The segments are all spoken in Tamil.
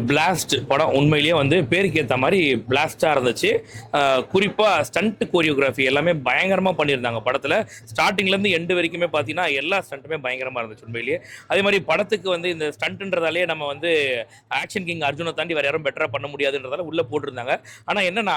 பிளாஸ்ட் படம் உண்மையிலேயே வந்து பேருக்கு ஏற்ற மாதிரி பிளாஸ்டாக இருந்துச்சு. குறிப்பாக ஸ்டண்ட் கோரியோகிராஃபி எல்லாமே பயங்கரமாக பண்ணியிருந்தாங்க படத்தில். ஸ்டார்டிங்லேருந்து எண்டு வரைக்குமே பார்த்தீங்கன்னா எல்லா ஸ்டண்ட்டுமே பயங்கரமாக இருந்துச்சு உண்மையிலேயே. அதே மாதிரி படத்துக்கு வந்து இந்த ஸ்டண்ட்டுன்றதாலே நம்ம வந்து ஆக்ஷன் கிங் அர்ஜுனை தாண்டி வேறு யாரும் பெட்டராக பண்ண முடியாதுன்றதால உள்ளே போட்டிருந்தாங்க. ஆனால் என்னன்னா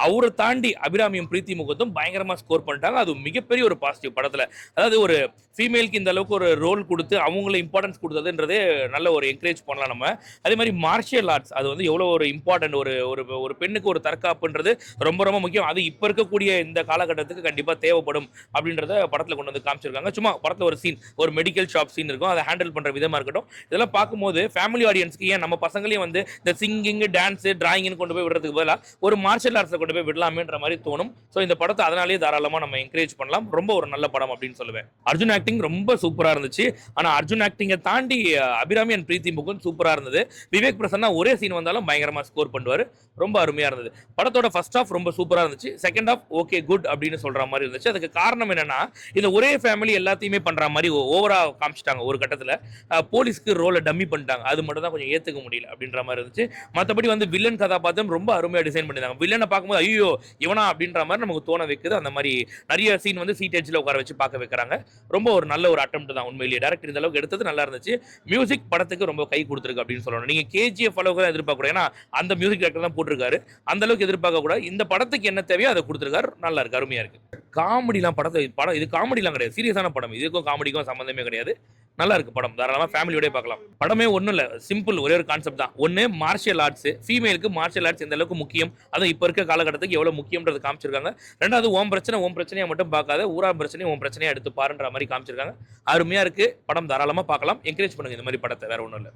அவரை தாண்டி அபிராமியும் பிரீத்தி முகத்தும் பயங்கரமாக ஸ்கோர் பண்ணிட்டாங்க. அது மிகப்பெரிய ஒரு பாசிட்டிவ் படத்தில். அதாவது ஒரு ஃபீமேலுக்கு இந்த அளவுக்கு ஒரு ரோல் கொடுத்து அவங்கள இம்பார்ட்டன்ஸ் கொடுத்ததுன்றதே நல்ல ஒரு என்கரேஜ் பண்ணலாம் நம்ம. அதே மாதிரி மார்ஷியல் ஆர்ட்ஸ் அது வந்து எவ்வளோ ஒரு இம்பார்ட்டன்ட். ஒரு ஒரு ஒரு பெண்ணுக்கு ஒரு தற்காப்புன்றது ரொம்ப ரொம்ப முக்கியம். அது இப்போ இருக்கக்கூடிய இந்த காலகட்டத்துக்கு கண்டிப்பாக தேவைப்படும் அப்படின்றத படத்தில் கொண்டு வந்து காமிச்சிருக்காங்க. சும்மா படத்தில் ஒரு சீன், ஒரு மெடிக்கல் ஷாப் சீன் இருக்கும், அதை ஹேண்டில் பண்ணுற விதமாக இருக்கட்டும். இதெல்லாம் பார்க்கும்போது ஃபேமிலி ஆடியன்ஸ்க்கு ஏன் நம்ம பசங்களையும் வந்து இந்த சிங்கிங், டான்ஸு, டிராயிங்னு கொண்டு போய் விடுறதுக்கு பதிலாக ஒரு மார்ஷியல் ஆர்ட்ஸை கொண்டு போய் விடலாமேன்ற மாதிரி தோணும். ஸோ இந்த படத்தை அதனாலேயே தாராளமாக நம்ம என்கரேஜ் பண்ணலாம். ரொம்ப ஒரு நல்ல படம் அப்படின்னு சொல்லுவேன். அர்ஜுன் ஆக்டிங் ரொம்ப சூப்பராக இருந்துச்சு. ஆனால் அர்ஜுன் ஆக்டிங்கை தாண்டி அபிராமி அண்ட் பிரீத்தி முகுந்த் சூப்பராக இருந்தது. விவேக் பிரசன்னா ஒரே சீன் வந்தாலும் பயங்கரமாக ஸ்கோர் பண்ணுவார். ரொம்ப அருமையாக இருந்தது. படத்தோட ஃபர்ஸ்ட் ஹாஃப் ரொம்ப சூப்பராக இருந்துச்சு. செகண்ட் ஹாஃப் ஓகே குட் அப்படின்னு சொல்கிற மாதிரி இருந்துச்சு. அதுக்கு காரணம் என்னன்னா இந்த ஒரே ஃபேமிலி எல்லாத்தையுமே பண்ணுற மாதிரி ஓவராக காமிச்சிட்டாங்க. ஒரு கட்டத்தில் போலீஸ்க்கு ரோலை டம்மி பண்ணிட்டாங்க. அது மட்டும் தான் கொஞ்சம் ஏற்றுக்க முடியல அப்படின்ற மாதிரி இருந்துச்சு. மற்றபடி வந்து வில்லன் கதாபாத்திரம் ரொம்ப அருமையாக டிசைன் பண்ணியிருந்தாங்க. வில்லனை பார்க்கும்போது ஐயோ இவனா அப்படின்ற மாதிரி நமக்கு தோண வைக்குது. அந்த மாதிரி நிறைய சீன் வந்து சீட் எட்ஜில் உட்கார வச்சு பார்க்க வைக்கிறாங்க. ரொம்ப ஒரு நல்ல ஒரு அட்டெம்ப்ட் தான் உண்மையிலேயே. டேரக்டர் இந்த அளவுக்கு எடுத்தது நல்லா இருந்துச்சு. மியூசிக் படத்துக்கு ரொம்ப கை கொடுத்துருக்கு அப்படின்னு சொல்லணும். நீங்க கேஜிஎஃப் அளவுக்கு தான் எதிர்பார்க்க கூடாது. ஏன்னா அந்த மியூசிக் டைரக்டர் தான் போட்டிருக்காரு. அந்த அளவுக்கு எதிர்பார்க்க கூடாது. இந்த படத்துக்கு என்ன தேவையோ அதை கொடுத்துருக்காரு. நல்லா இருக்கு, அருமையா இருக்கு. காமெடிலாம் படம் இது காமெடிலாம் கிடையாது, சீரியஸான படம். இதுக்கும் காமெடிக்கும் சம்பந்தமே கிடையாது. நல்லா இருக்கு படம். தாராளமா ஃபேமிலியோட பார்க்கலாம். படமே ஒன்றும் இல்லை, சிம்பிள் ஒரே ஒரு கான்செப்ட் தான். ஒன்று மார்ஷியல் ஆர்ட்ஸ், ஃபீமேலுக்கு மார்ஷியல் ஆர்ட்ஸ் எந்த அளவுக்கு முக்கியம், அதை இப்போ இருக்க காலகட்டத்துக்கு எவ்வளோ முக்கியம்ன்றது காமிச்சிருக்காங்க. ரெண்டாவது ஓம் பிரச்சனையை மட்டும் பார்க்காத ஊரா பிரச்சனையும் ஓம் பிரச்சனையை எடுத்து பாருன்ற மாதிரி காமிச்சிருக்காங்க. அருமையா இருக்கு படம். தாராளமாக பார்க்கலாம். என்கரேஜ் பண்ணுங்க இந்த மாதிரி படத்தை. வேற ஒன்றும் இல்லை.